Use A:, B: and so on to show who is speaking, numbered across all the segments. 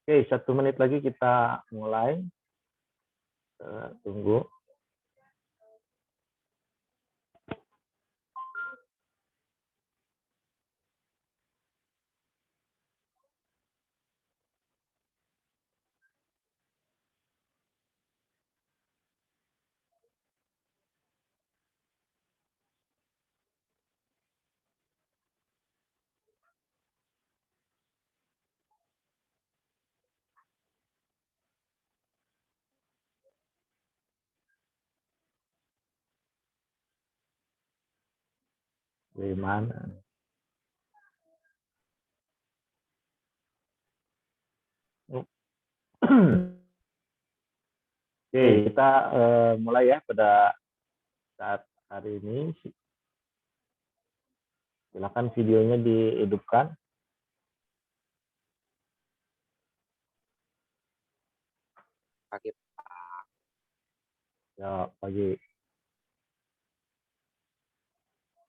A: Oke, 1 menit lagi kita mulai. Tunggu. Gimana? Oke, kita mulai ya pada saat hari ini. Silakan videonya dihidupkan.
B: Pagi.
A: Ya, pagi.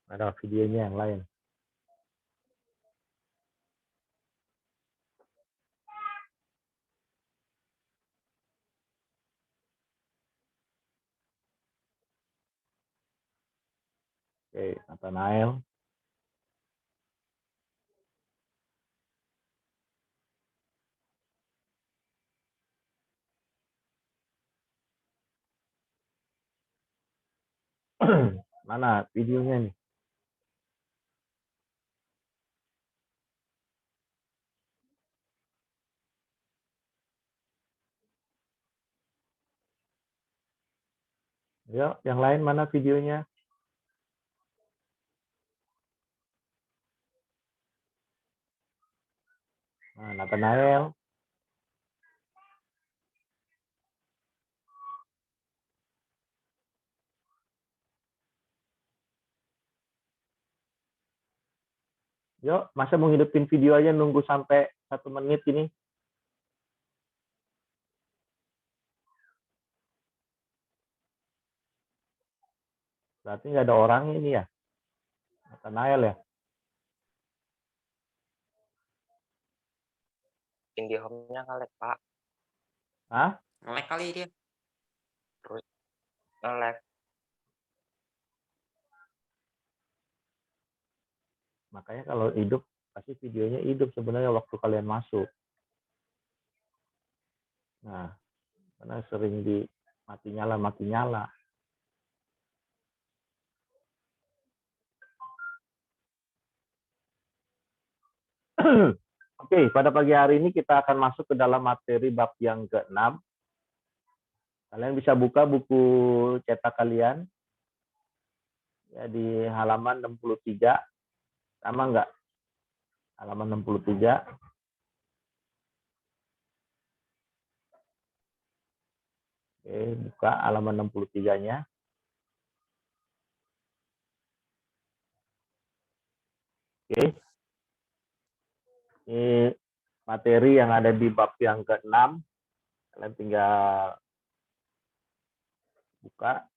A: Ada videonya yang lain. Oke, Nathanael. Mana videonya nih? Yuk, yang lain mana videonya? Nah, Nathanael. Yuk, masa mau ngidupin video aja nunggu sampai 1 menit ini? Berarti nggak ada orang ini ya? Nathanael ya?
B: IndiHome-nya nge-lag, Pak.
A: Hah?
C: Nge-lag kali dia.
B: Terus nge-lag.
A: Makanya kalau hidup, pasti videonya hidup sebenarnya waktu kalian masuk. Nah, karena sering di mati nyala. Oke, pada pagi hari ini kita akan masuk ke dalam materi bab yang ke-6. Kalian bisa buka buku cetak kalian ya di halaman 63. Sama enggak? Halaman 63. Oke, buka halaman 63-nya. Oke. Ini materi yang ada di bab yang ke-6. Kalian tinggal buka.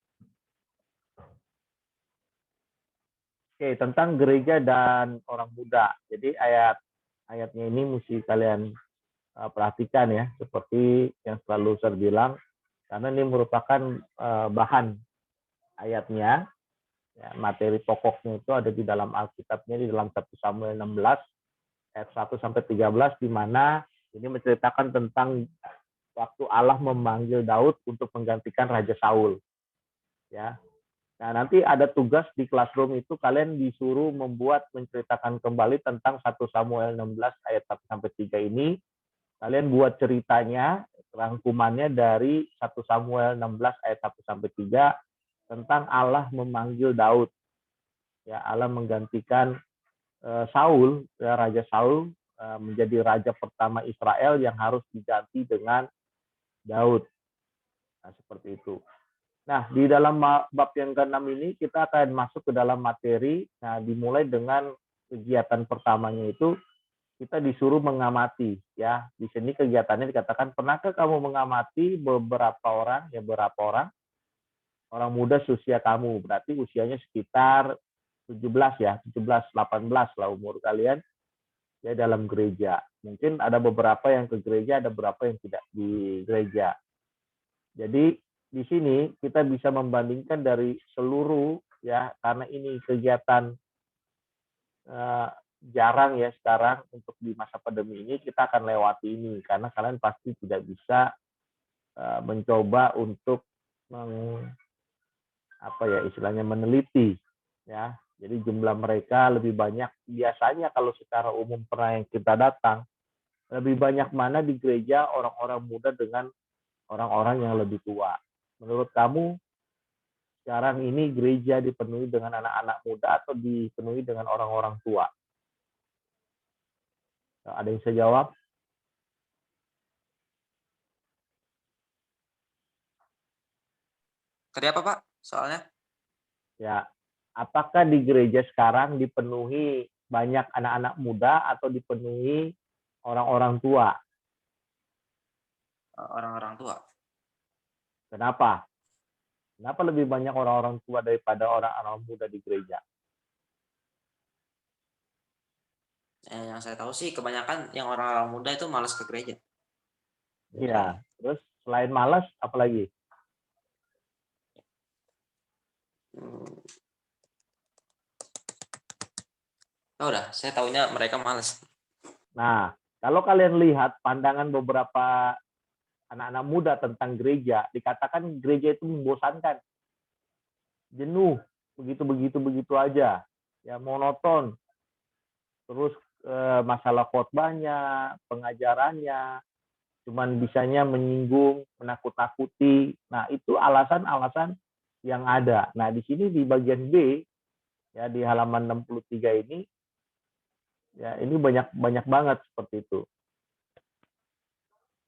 A: Oke, tentang gereja dan orang muda. Jadi ayatnya ini mesti kalian perhatikan ya, seperti yang selalu saya bilang, karena ini merupakan bahan ayatnya, ya, materi pokoknya itu ada di dalam Alkitabnya, di dalam 1 Samuel 16 ayat 1 sampai 13, di mana ini menceritakan tentang waktu Allah memanggil Daud untuk menggantikan Raja Saul. Ya, nah, nanti ada tugas di classroom itu kalian disuruh menceritakan kembali tentang 1 Samuel 16 ayat 1 sampai 3 ini. Kalian buat ceritanya, rangkumannya dari 1 Samuel 16 ayat 1 sampai 3 tentang Allah memanggil Daud. Ya, Allah menggantikan Saul, ya, Raja Saul menjadi raja pertama Israel yang harus diganti dengan Daud. Nah, seperti itu. Nah, di dalam bab yang ke-6 ini kita akan masuk ke dalam materi. Nah, dimulai dengan kegiatan pertamanya itu kita disuruh mengamati, ya. Di sini kegiatannya dikatakan, pernahkah kamu mengamati beberapa orang muda seusia kamu, berarti usianya sekitar 17 ya, 17 18 lah umur kalian. ya dalam gereja. Mungkin ada beberapa yang ke gereja, ada beberapa yang tidak di gereja. Jadi di sini kita bisa membandingkan dari seluruh ya, karena ini kegiatan jarang ya sekarang untuk di masa pandemi ini, kita akan lewati ini karena kalian pasti tidak bisa mencoba untuk apa ya istilahnya meneliti ya. Jadi jumlah mereka lebih banyak biasanya kalau secara umum pernah yang kita datang lebih banyak mana di gereja orang-orang muda dengan orang-orang yang lebih tua. Menurut kamu sekarang ini gereja dipenuhi dengan anak-anak muda atau dipenuhi dengan orang-orang tua? Ada yang bisa jawab?
C: Tadi apa Pak soalnya?
A: Ya, apakah di gereja sekarang dipenuhi banyak anak-anak muda atau dipenuhi orang-orang tua?
C: Orang-orang tua.
A: Kenapa? Kenapa lebih banyak orang-orang tua daripada orang-orang muda di gereja?
C: Yang saya tahu sih kebanyakan yang orang-orang muda itu malas ke gereja.
A: Iya. Terus selain malas, apalagi?
C: Oh, udah, saya tahunya mereka malas.
A: Nah, kalau kalian lihat pandangan beberapa anak-anak muda tentang gereja, dikatakan gereja itu membosankan, jenuh, begitu aja, ya monoton. Terus masalah khotbahnya, pengajarannya, cuman bisanya menyinggung, menakut-nakuti. Nah, itu alasan-alasan yang ada. Nah, di sini di bagian B, ya di halaman 63 ini, ya ini banyak banget seperti itu.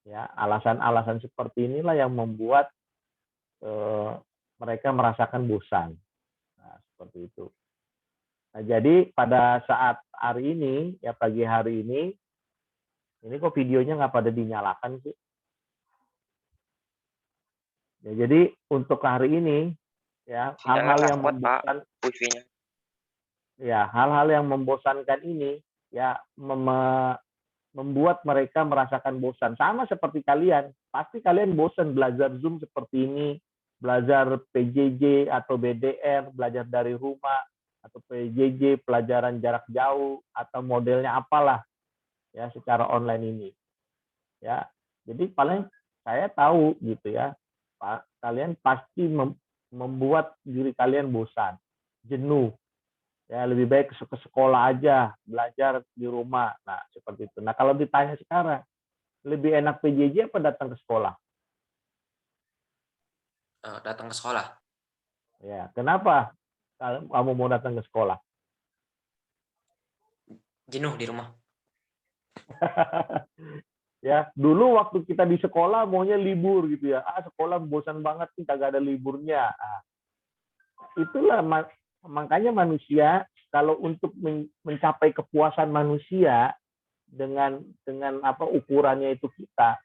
A: Ya, alasan-alasan seperti inilah yang membuat mereka merasakan bosan. Nah, seperti itu. Nah, jadi pada saat hari ini, ya pagi hari ini kok videonya nggak pada dinyalakan sih? Ya, jadi untuk hari ini, ya hal-hal yang membosankan,
B: wifi-nya.
A: ya hal-hal yang membosankan ini, ya membuat mereka merasakan bosan. Sama seperti kalian, pasti kalian bosan belajar Zoom seperti ini, belajar PJJ atau BDR, belajar dari rumah, atau PJJ, pelajaran jarak jauh, atau modelnya apalah, ya secara online ini. Ya, jadi paling saya tahu gitu ya, kalian pasti membuat diri kalian bosan, jenuh. Ya lebih baik ke sekolah aja, belajar di rumah. Nah, seperti itu. Nah, kalau ditanya sekarang, lebih enak PJJ apa datang ke sekolah?
C: Datang ke sekolah.
A: Ya, kenapa kamu mau datang ke sekolah?
C: Jenuh di rumah.
A: Ya, dulu waktu kita di sekolah maunya libur gitu ya. Sekolah bosan banget nih, kagak ada liburnya. Nah, itulah makanya manusia kalau untuk mencapai kepuasan manusia dengan apa ukurannya itu kita,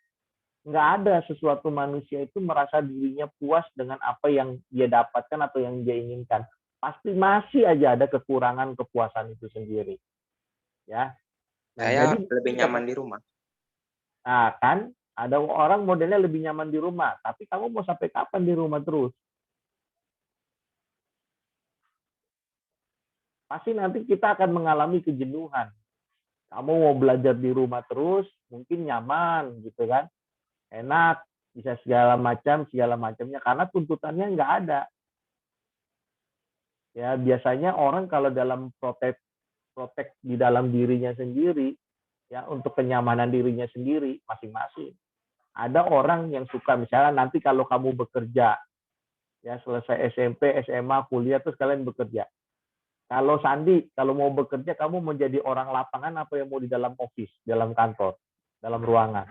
A: nggak ada sesuatu manusia itu merasa dirinya puas dengan apa yang dia dapatkan atau yang dia inginkan. Pasti masih aja ada kekurangan kepuasan itu sendiri. Ya. Nah,
B: Saya
A: jadi
B: lebih nyaman di rumah.
A: nah, kan ada orang modelnya lebih nyaman di rumah, tapi kamu mau sampai kapan di rumah terus? Pasti nanti kita akan mengalami kejenuhan. Kamu mau belajar di rumah terus, mungkin nyaman gitu kan, enak, bisa segala macamnya karena tuntutannya nggak ada. Ya biasanya orang kalau dalam protek di dalam dirinya sendiri, ya untuk kenyamanan dirinya sendiri masing-masing. Ada orang yang suka misalnya nanti kalau kamu bekerja, ya selesai SMP, SMA, kuliah terus kalian bekerja. Kalau Sandi, kalau mau bekerja kamu mau jadi orang lapangan apa yang mau di dalam office, dalam kantor, dalam ruangan?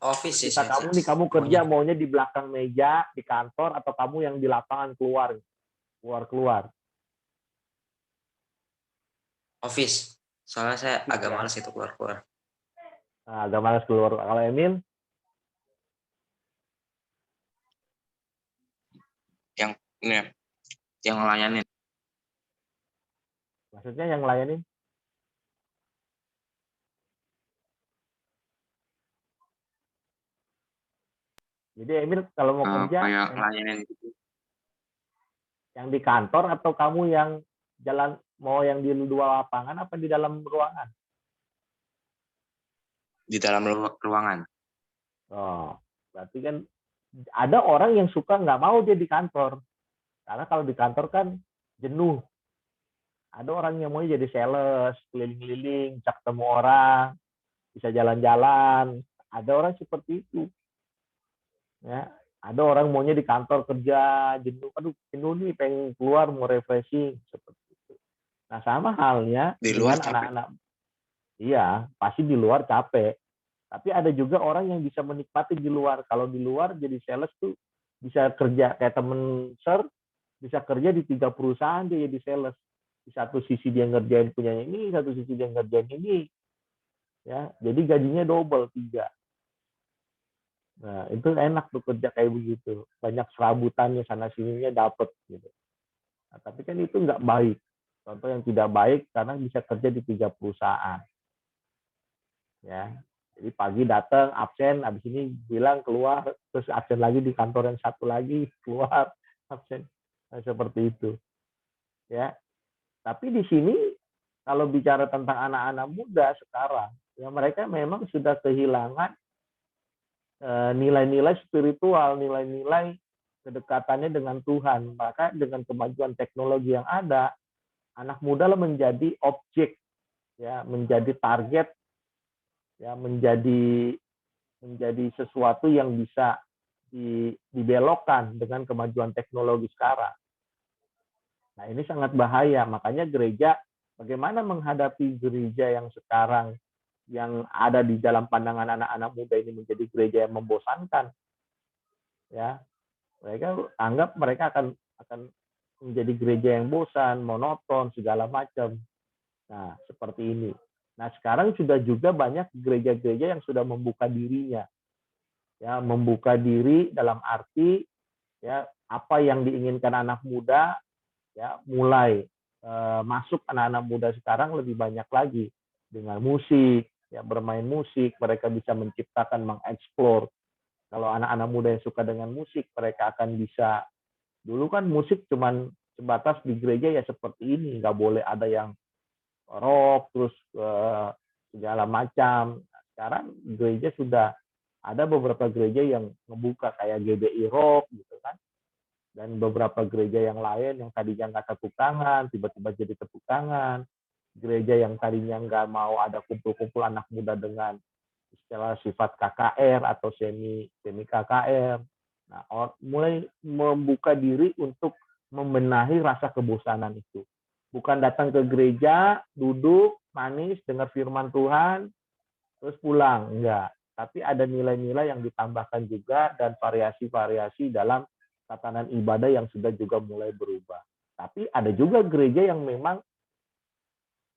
C: Office sih
A: Kita
C: saya
A: kamu nih, kamu kerja
C: maunya.
A: maunya di belakang meja di kantor atau kamu yang di lapangan keluar?
C: Office. Soalnya saya agak
A: Ya.
C: malas itu keluar-keluar.
A: Nah, agak malas keluar. Kalau Emil?
B: Yang ini yang ngelayanin.
A: Maksudnya yang layanin? Jadi Emil kalau mau kerja
D: kayak layanin gitu.
A: yang di kantor atau kamu yang jalan mau yang di luar lapangan apa di dalam ruangan?
D: Di dalam ruangan.
A: Oh, berarti kan ada orang yang suka nggak mau dia di kantor. Karena kalau di kantor kan jenuh. Ada orang yang mau jadi sales, keliling-keliling, cak temu orang, bisa jalan-jalan. Ada orang seperti itu. Ya, ada orang maunya di kantor kerja, jenuh, aduh jenuh nih, pengen keluar mau refreshing seperti itu. Nah, sama halnya
D: Di luar
A: dengan
D: capek.
A: anak-anak. Iya, pasti di luar capek. Tapi ada juga orang yang bisa menikmati di luar. Kalau di luar jadi sales tuh bisa kerja kayak temen Sir, bisa kerja di 3 perusahaan dia jadi sales. Di satu sisi dia ngerjain punyanya ini, satu sisi dia ngerjain ini. Ya, jadi gajinya double 3. Nah, itu enak tuh kerja kayak begitu. Banyak serabutannya sana sininya dapet gitu. Nah, tapi kan itu nggak baik. Contoh yang tidak baik karena bisa kerja di 3 perusahaan. Ya, jadi pagi datang absen, habis ini bilang keluar, terus absen lagi di kantor yang satu lagi keluar absen. Nah, seperti itu. Ya, tapi di sini kalau bicara tentang anak-anak muda sekarang, ya mereka memang sudah kehilangan nilai-nilai spiritual, nilai-nilai kedekatannya dengan Tuhan. Maka dengan kemajuan teknologi yang ada, anak muda menjadi objek, ya, menjadi target, ya, menjadi sesuatu yang bisa dibelokkan dengan kemajuan teknologi sekarang. Nah, ini sangat bahaya. Makanya gereja, bagaimana menghadapi gereja yang sekarang yang ada di dalam pandangan anak-anak muda ini menjadi gereja yang membosankan, ya. Mereka anggap mereka akan menjadi gereja yang bosan, monoton, segala macam. Nah, seperti ini. Nah, sekarang sudah juga banyak gereja-gereja yang sudah membuka dirinya. Ya, membuka diri dalam arti ya apa yang diinginkan anak muda, ya mulai masuk anak-anak muda sekarang lebih banyak lagi dengan musik, ya bermain musik, mereka bisa menciptakan, mengeksplor. Kalau anak-anak muda yang suka dengan musik, mereka akan bisa. Dulu kan musik cuman sebatas di gereja ya seperti ini, nggak boleh ada yang rock terus segala macam. Sekarang gereja sudah ada beberapa gereja yang membuka kayak GBI Rock gitu kan, dan beberapa gereja yang lain yang tadinya nggak tepuk tangan tiba-tiba jadi tepuk tangan. Gereja yang tadinya nggak mau ada kumpul-kumpul anak muda dengan istilah sifat KKR atau semi KKR. Nah, mulai membuka diri untuk membenahi rasa kebosanan itu. Bukan datang ke gereja, duduk, manis, dengar firman Tuhan, terus pulang. Enggak. Tapi ada nilai-nilai yang ditambahkan juga dan variasi-variasi dalam tatanan ibadah yang sudah juga mulai berubah. Tapi ada juga gereja yang memang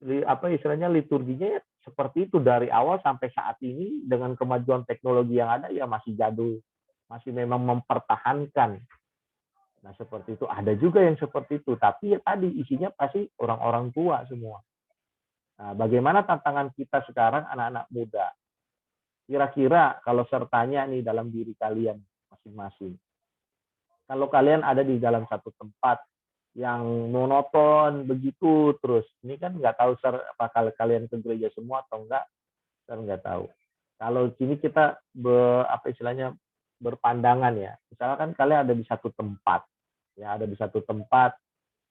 A: apa istilahnya liturginya seperti itu dari awal sampai saat ini dengan kemajuan teknologi yang ada ya masih jadul, masih memang mempertahankan. Nah, seperti itu. Ada juga yang seperti itu, tapi ya tadi isinya pasti orang-orang tua semua. Nah, bagaimana tantangan kita sekarang anak-anak muda? Kira-kira kalau sertanya nih dalam diri kalian masing-masing. Kalau kalian ada di dalam satu tempat yang monoton begitu terus, ini kan nggak tahu apakah kalian ke gereja semua atau enggak, saya nggak tahu. Kalau sini kita apa istilahnya berpandangan ya, misalkan kalian ada di satu tempat, ya ada di satu tempat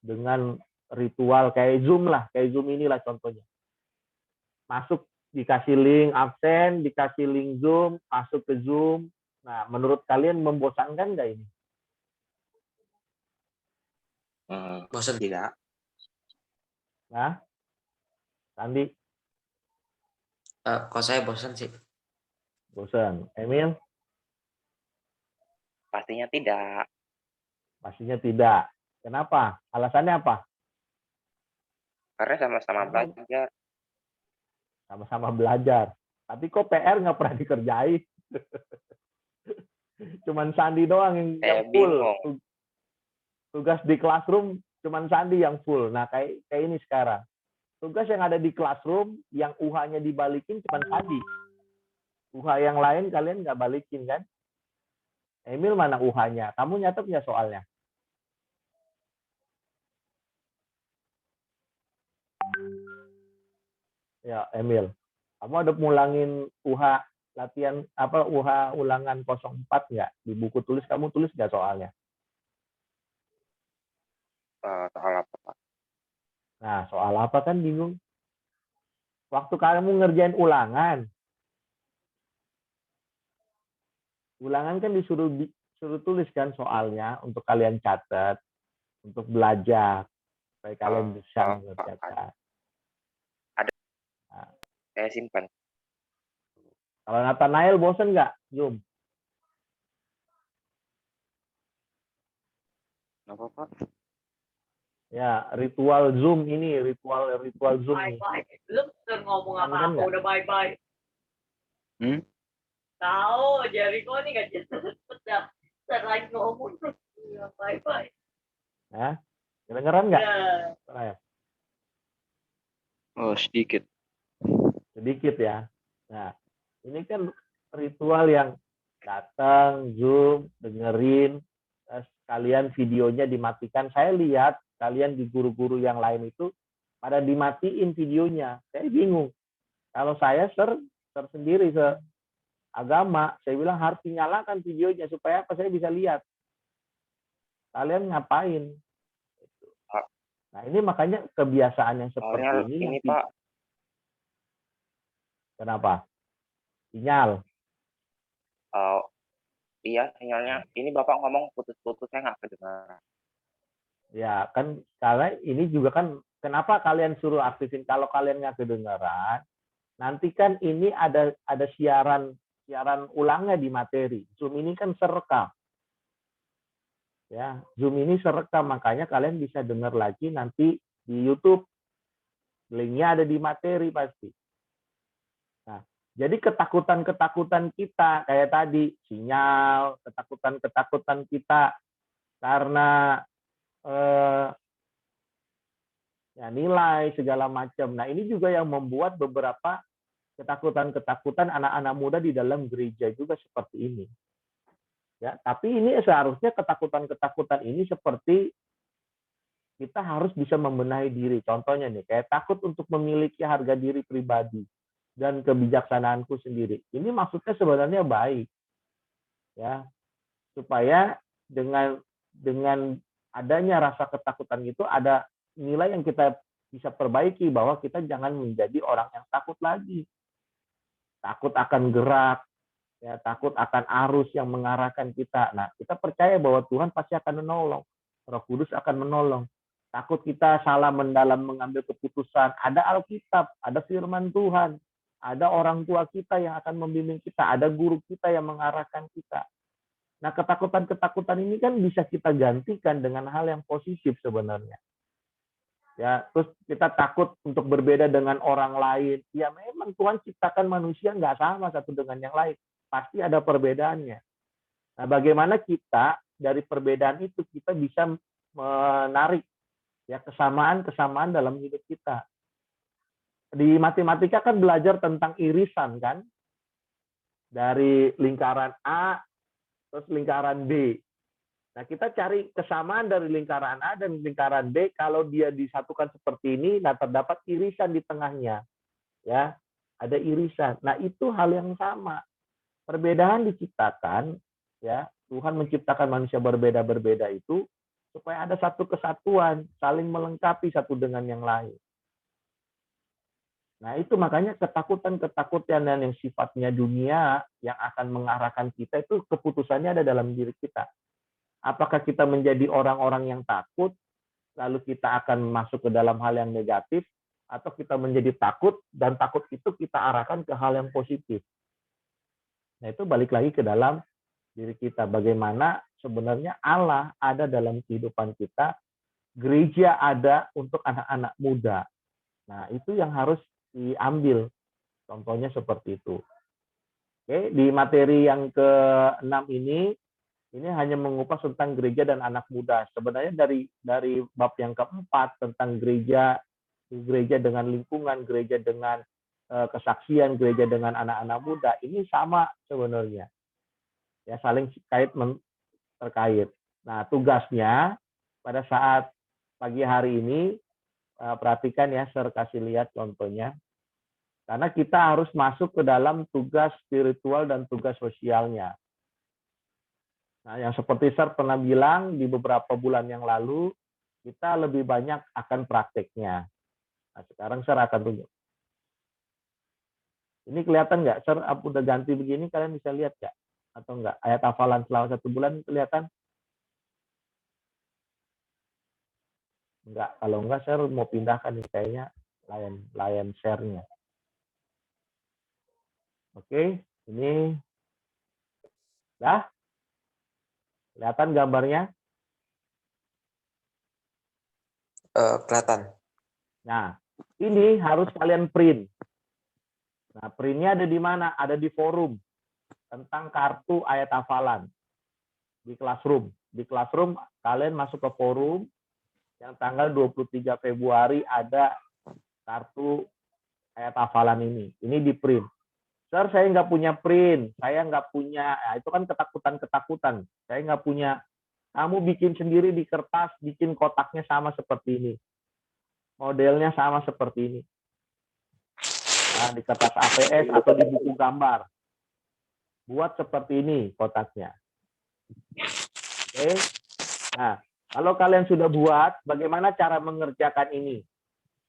A: dengan ritual kayak Zoom lah, kayak Zoom inilah contohnya. Masuk dikasih link absen, dikasih link Zoom, masuk ke Zoom. Nah, menurut kalian membosankan nggak ini?
C: Bosan.
B: Tidak.
A: Nah, Sandi,
C: Kalau saya bosan sih.
A: bosan. Emil,
B: Pastinya tidak.
A: pastinya tidak. Kenapa? Alasannya apa?
B: Karena sama-sama
A: Karena
B: belajar.
A: sama-sama belajar. Tapi kok PR nggak pernah dikerjain? Cuman Sandi doang yang
B: Saya
A: full.
B: bingung.
A: Tugas di classroom cuman Sandi yang full. Nah, kayak ini sekarang. Tugas yang ada di classroom, yang UH-nya dibalikin cuma tadi. UH yang lain kalian nggak balikin kan? Emil mana UH-nya? Kamu nyatet nggak soalnya? Ya, Emil. Kamu ada ngulangin UH latihan apa UH ulangan 04 nggak? Di buku tulis kamu tulis nggak soalnya?
B: Soal apa, Pak?
A: Nah, soal apa kan bingung. Waktu kamu ngerjain ulangan kan disuruh tulis kan soalnya untuk kalian catat, untuk belajar, supaya kalian bisa mengerjakan.
B: Ada.
A: Nah,
B: Saya simpan.
A: kalau Nathanael bosen nggak Zoom?
B: Nggak apa-apa.
A: Ya, ritual Zoom ini, ritual Zoom nih.
E: Bye-bye. Lu udah ngomong
A: Kan
E: apa-apa,
A: nggak?
E: udah bye-bye. Tahu, Jericho nih gak cepet dah. Ntar lagi ngomong. Iya, bye-bye.
A: Nah, kedengeran nggak?
E: Ya.
D: Oh, sedikit.
A: Sedikit ya. Nah, ini kan ritual yang datang, Zoom, dengerin, kalian videonya dimatikan. Saya lihat kalian di guru-guru yang lain itu pada dimatiin videonya. Saya bingung. Kalau saya sendiri agama, saya bilang harus dinyalakan videonya supaya apa saya bisa lihat. Kalian ngapain? Nah, ini makanya kebiasaan yang seperti
B: Soalnya
A: ini.
B: ini, Pak.
A: Kenapa? Sinyal.
B: Iya, sinyalnya. Ini Bapak ngomong putus-putus, saya nggak kedengaran.
A: Ya, kan karena ini juga kan kenapa kalian suruh aktifin kalau kalian nggak kedengaran, nanti kan ini ada siaran ulangnya di materi. Zoom ini kan serekam. Ya, Zoom ini serekam, makanya kalian bisa dengar lagi nanti di YouTube. Linknya ada di materi pasti. Nah, jadi ketakutan kita kayak tadi sinyal, ketakutan kita karena ya nilai segala macam. Nah, ini juga yang membuat beberapa ketakutan anak-anak muda di dalam gereja juga seperti ini. Ya, tapi ini seharusnya ketakutan ini seperti kita harus bisa membenahi diri. Contohnya nih, kayak takut untuk memiliki harga diri pribadi dan kebijaksanaanku sendiri. Ini maksudnya sebenarnya baik. Ya, supaya dengan adanya rasa ketakutan itu ada nilai yang kita bisa perbaiki, bahwa kita jangan menjadi orang yang takut lagi. Takut akan gerak, ya, takut akan arus yang mengarahkan kita. Nah, kita percaya bahwa Tuhan pasti akan menolong. Roh Kudus akan menolong. Takut kita salah mendalam mengambil keputusan. Ada Alkitab, ada firman Tuhan. Ada orang tua kita yang akan membimbing kita. Ada guru kita yang mengarahkan kita. Nah, ketakutan ini kan bisa kita gantikan dengan hal yang positif sebenarnya. Ya, terus kita takut untuk berbeda dengan orang lain. Ya, memang Tuhan ciptakan manusia nggak sama satu dengan yang lain. Pasti ada perbedaannya. Nah, bagaimana kita dari perbedaan itu kita bisa menarik ya kesamaan dalam hidup kita. Di matematika kan belajar tentang irisan kan, dari lingkaran A terus lingkaran B. Nah, kita cari kesamaan dari lingkaran A dan lingkaran B. Kalau dia disatukan seperti ini, nah terdapat irisan di tengahnya. Ya, ada irisan. Nah, itu hal yang sama. Perbedaan diciptakan, ya. Tuhan menciptakan manusia berbeda-berbeda itu supaya ada satu kesatuan, saling melengkapi satu dengan yang lain. Nah, itu makanya ketakutan yang sifatnya dunia yang akan mengarahkan kita itu keputusannya ada dalam diri kita. Apakah kita menjadi orang-orang yang takut, lalu kita akan masuk ke dalam hal yang negatif, atau kita menjadi takut, dan takut itu kita arahkan ke hal yang positif. Nah, itu balik lagi ke dalam diri kita. Bagaimana sebenarnya Allah ada dalam kehidupan kita, gereja ada untuk anak-anak muda. Nah, itu yang harus diambil. Contohnya seperti itu. Oke, di materi yang ke-6 ini hanya mengupas tentang gereja dan anak muda. Sebenarnya dari bab yang keempat tentang gereja gereja dengan lingkungan, gereja dengan kesaksian, gereja dengan anak-anak muda, ini sama sebenarnya. Ya, saling terkait. Nah, tugasnya pada saat pagi hari ini, perhatikan ya, Sir kasih lihat contohnya. Karena kita harus masuk ke dalam tugas spiritual dan tugas sosialnya. Nah, yang seperti Sir pernah bilang di beberapa bulan yang lalu, kita lebih banyak akan prakteknya. Nah, sekarang Sir akan tunjuk. Ini kelihatan nggak, Sir? Udah ganti begini, kalian bisa lihat nggak? Atau nggak? Ayat hafalan selama 1 bulan kelihatan? Nggak. Kalau nggak, Sir mau pindahkan nih, kayaknya layan share-nya. Oke, ini dah. Kelihatan gambarnya?
C: Kelihatan.
A: Nah, ini harus kalian print. Nah, printnya ada di mana? Ada di forum tentang kartu ayat hafalan di Classroom. Di Classroom kalian masuk ke forum yang tanggal 23 Februari ada kartu ayat hafalan ini. Ini di print. Sir, saya nggak punya print. Saya nggak punya, ya itu kan ketakutan-ketakutan. Saya nggak punya. Kamu bikin sendiri di kertas, bikin kotaknya sama seperti ini. Modelnya sama seperti ini. Nah, di kertas APS atau di buku gambar. Buat seperti ini kotaknya. Oke. Nah, kalau kalian sudah buat, bagaimana cara mengerjakan ini?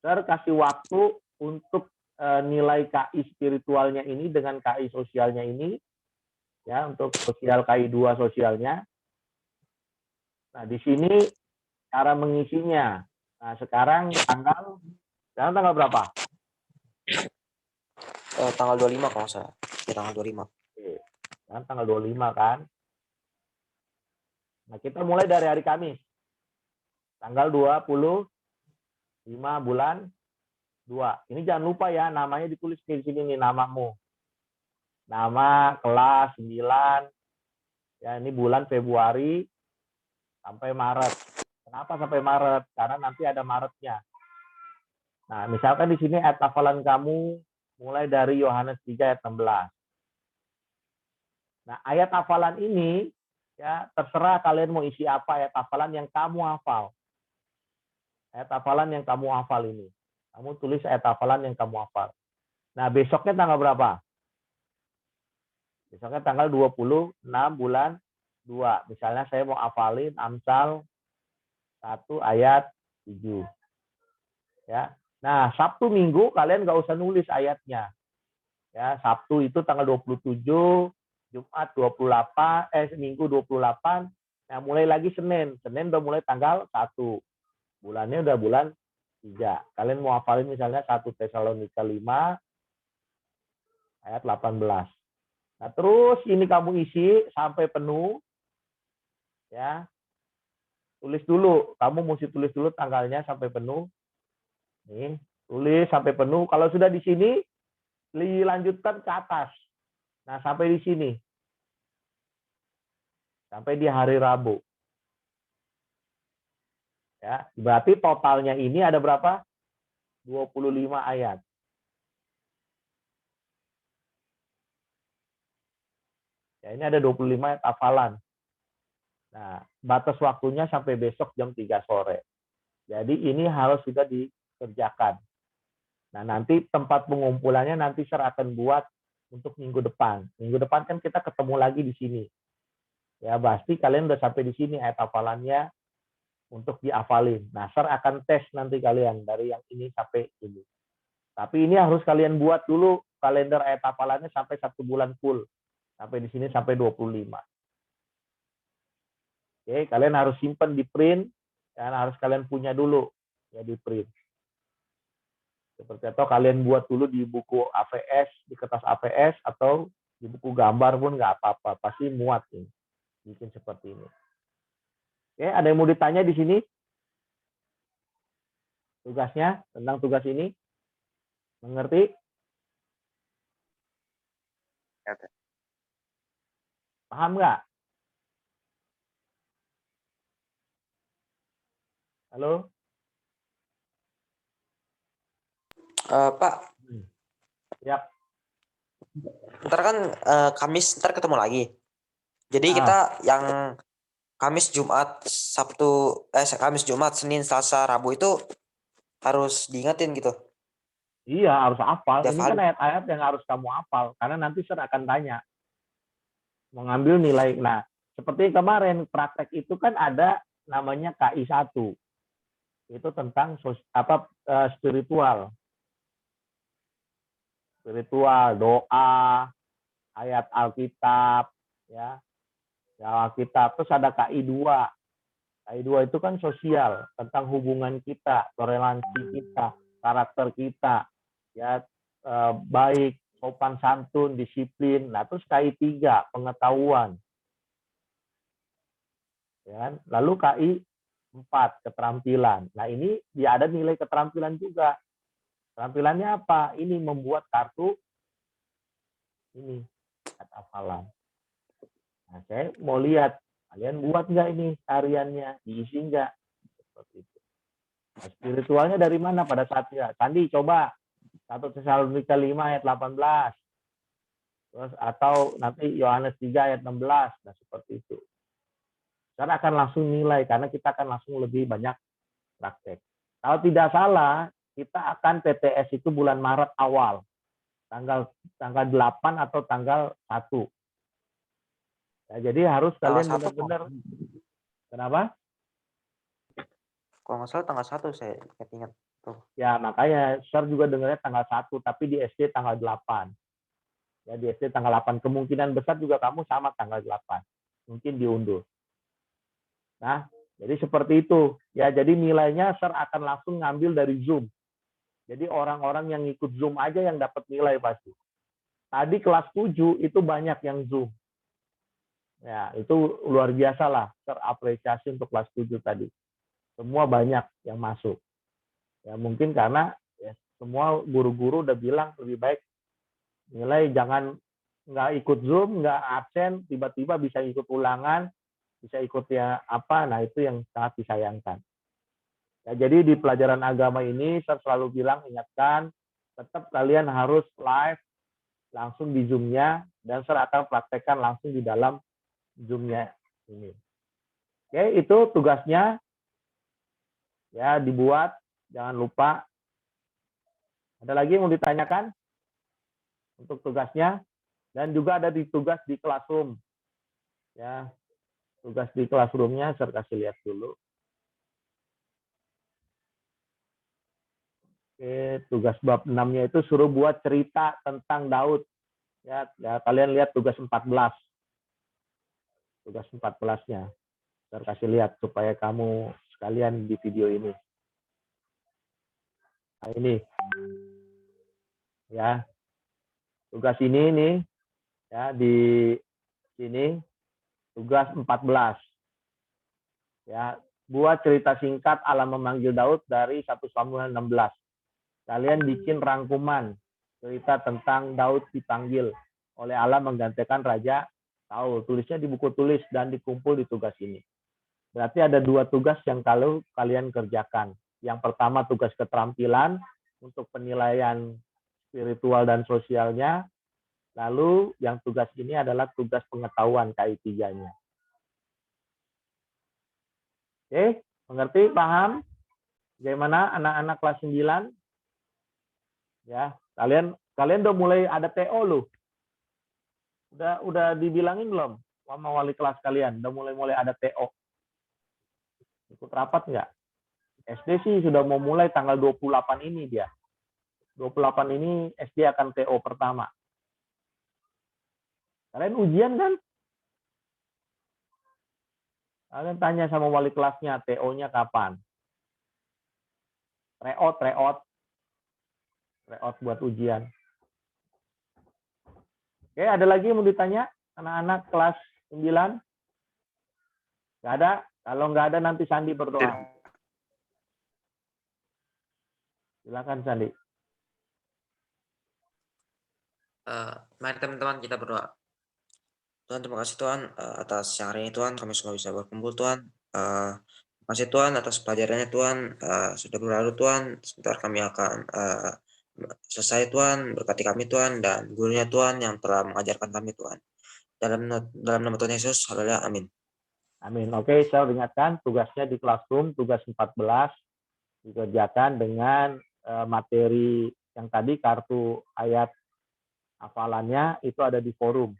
A: Sir kasih waktu untuk nilai KI spiritualnya ini dengan KI sosialnya ini, ya, untuk sosial KI 2 sosialnya. Nah, di sini cara mengisinya. Nah, sekarang tanggal berapa?
C: Tanggal 25 kalau saya. Ya, tanggal 25.
A: Oke. Sekarang tanggal 25 kan? Nah, kita mulai dari hari Kamis. Tanggal 25 bulan 2. Ini jangan lupa ya, namanya ditulis di sini nih, namamu. Nama, kelas, 9. Ya, ini bulan Februari sampai Maret. Kenapa sampai Maret? Karena nanti ada Maretnya. Nah, misalkan di sini ayat hafalan kamu mulai dari Yohanes 3 ayat 16. Nah, ayat hafalan ini ya terserah kalian mau isi apa ayat hafalan yang kamu hafal. Ayat hafalan yang kamu hafal ini. Kamu tulis ayat hafalan yang kamu hafal. Nah, besoknya tanggal berapa? Besoknya tanggal 26 bulan 2. Misalnya saya mau hafalin Amsal 1 ayat 7. Ya. Nah, Sabtu Minggu kalian nggak usah nulis ayatnya. Ya, Sabtu itu tanggal 27, Jumat 28, Minggu 28. Nah, mulai lagi Senin. Senin udah mulai tanggal 1. Bulannya udah bulan 3. Kalian mau hafalin misalnya 1 Tesalonika 5 ayat 18. Nah, terus ini kamu isi sampai penuh. Ya. Tulis dulu. Kamu mesti tulis dulu tanggalnya sampai penuh. Nih, tulis sampai penuh. Kalau sudah di sini, dilanjutkan ke atas. Nah, sampai di sini. Sampai di hari Rabu. Ya, berarti totalnya ini ada berapa? 25 ayat. Ya, ini ada 25 ayat hafalan. Nah, batas waktunya sampai besok jam 3 sore. Jadi ini harus sudah dikerjakan. Nah, nanti tempat pengumpulannya nanti Sir akan buat untuk minggu depan. Minggu depan kan kita ketemu lagi di sini. Ya, pasti kalian udah sampai di sini ayat hafalannya untuk dihafalin. Nah, Sir akan tes nanti kalian dari yang ini sampai ini. Tapi ini harus kalian buat dulu kalender ayat hafalannya sampai 1 bulan full. Sampai di sini sampai 25. Oke, kalian harus simpan di print dan harus kalian punya dulu ya di print. Seperti itu kalian buat dulu di buku APS, di kertas APS atau di buku gambar pun nggak apa-apa, pasti muat ini. Bikin seperti ini. Oke, ada yang mau ditanya di sini? Tugasnya tentang tugas ini? Mengerti? Paham nggak? Halo?
C: Pak,
A: Ya,
C: ntar kan Kamis ntar ketemu lagi. Jadi
A: Ah.
C: kita yang Kamis, Jumat, Sabtu, Kamis, Jumat, Senin, Selasa, Rabu itu harus diingetin gitu.
A: iya harus hafal.
C: Tiap
A: Ini kan
C: hari.
A: ayat-ayat yang harus kamu hafal. Karena nanti Sir akan tanya. Mengambil nilai. Nah, seperti kemarin praktek itu kan ada namanya KI 1. Itu tentang spiritual. Spiritual, doa, ayat Alkitab, ya. Ya Alkitab. Terus ada KI 2. KI 2 itu kan sosial, tentang hubungan kita, toleransi kita, karakter kita, ya baik, sopan santun, disiplin. Nah, terus KI 3, pengetahuan. Ya kan? Lalu KI 4, keterampilan. Nah, ini dia ada nilai keterampilan juga. Keterampilannya apa? Ini membuat kartu ini, hafalan. Nah, saya mau lihat kalian buat nggak ini hariannya, diisi nggak? Seperti itu. Nah, spiritualnya dari mana pada saatnya? Sandi coba 1 Tesalonika 5 ayat 18. Terus atau nanti Yohanes 3 ayat 16. Nah, seperti itu. Karena akan langsung nilai karena kita akan langsung lebih banyak praktek. Kalau tidak salah, kita akan PTS itu bulan Maret awal. Tanggal 8 atau tanggal 1. Ya, jadi harus kalian benar-benar. Kenapa?
C: Kalau nggak salah tanggal 1 saya ingat. Tuh.
A: Ya, makanya Sir juga dengarnya tanggal 1, tapi di SD tanggal 8. Ya, di SD tanggal 8. Kemungkinan besar juga kamu sama tanggal 8. Mungkin diundur. Nah, jadi seperti itu. Ya, jadi nilainya Sir akan langsung ngambil dari Zoom. Jadi orang-orang yang ikut Zoom aja yang dapat nilai pasti. Tadi kelas 7 itu banyak yang Zoom. Ya, itu luar biasa lah. Sir apresiasi untuk kelas 7 tadi. Semua banyak yang masuk. Ya, mungkin karena ya, semua guru-guru udah bilang lebih baik nilai jangan nggak ikut Zoom, nggak absen, tiba-tiba bisa ikut ulangan, bisa ikut ya apa, nah itu yang sangat disayangkan. Ya, jadi di pelajaran agama ini saya selalu bilang, ingatkan, tetap kalian harus live langsung di Zoom-nya, dan saya akan praktekkan langsung di dalam Zoom-nya ini. Oke, itu tugasnya. Ya, dibuat, jangan lupa. Ada lagi yang mau ditanyakan untuk tugasnya? Dan juga ada di tugas di classroom. Ya, tugas di classroom-nya saya kasih lihat dulu. Oke, tugas bab 6-nya itu suruh buat cerita tentang Daud. Ya, kalian lihat tugas 14. Tugas 14-nya. Saya kasih lihat supaya kamu sekalian di video ini. Nah, ini. Ya. Tugas ini nih ya di sini tugas 14. Ya, buat cerita singkat Allah memanggil Daud dari 1 Samuel 16. Kalian bikin rangkuman cerita tentang Daud dipanggil oleh Allah menggantikan Raja Saul. Tulisnya di buku tulis dan dikumpul di tugas ini. Berarti ada 2 tugas yang kalau kalian kerjakan. Yang pertama tugas keterampilan untuk penilaian spiritual dan sosialnya. Lalu yang tugas ini adalah tugas pengetahuan KI 3-nya. Oke, mengerti? Paham? Bagaimana anak-anak kelas 9? Ya, kalian udah mulai ada TO loh. Udah dibilangin belum sama wali kelas kalian? Udah mulai ada TO. Ikut rapat nggak? SD sih sudah mau mulai tanggal 28 ini dia. 28 ini SD akan TO pertama. Kalian ujian kan? Kalian tanya sama wali kelasnya, TO-nya kapan? Reot buat ujian. Oke, ada lagi yang mau ditanya? Anak-anak kelas 9? Nggak ada? Kalau nggak ada nanti Sandi berdoa. Silakan Sandi.
C: Mari teman-teman kita berdoa. Tuhan, terima kasih Tuhan atas siang hari ini Tuhan, kami semua bisa berkumpul Tuhan. Terima kasih Tuhan atas pelajarannya Tuhan, sudah berlalu Tuhan, sebentar kami akan selesai Tuhan, berkati kami Tuhan, dan gurunya Tuhan yang telah mengajarkan kami Tuhan. Dalam nama Tuhan Yesus, haleluya, amin.
A: Amin. Oke, saya ingatkan tugasnya di Classroom, tugas 14, dikerjakan dengan materi yang tadi, kartu ayat hafalannya itu ada di forum.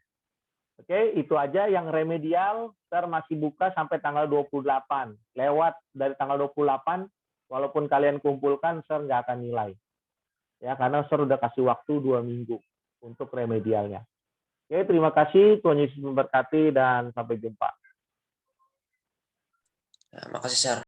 A: Oke, itu aja yang remedial. Sir masih buka sampai tanggal 28. Lewat dari tanggal 28, walaupun kalian kumpulkan, Sir nggak akan nilai. Ya, karena Sir udah kasih waktu 2 minggu untuk remedialnya. Oke, terima kasih. Tuhan Yesus memberkati dan sampai jumpa.
C: Nah, makasih, Sir.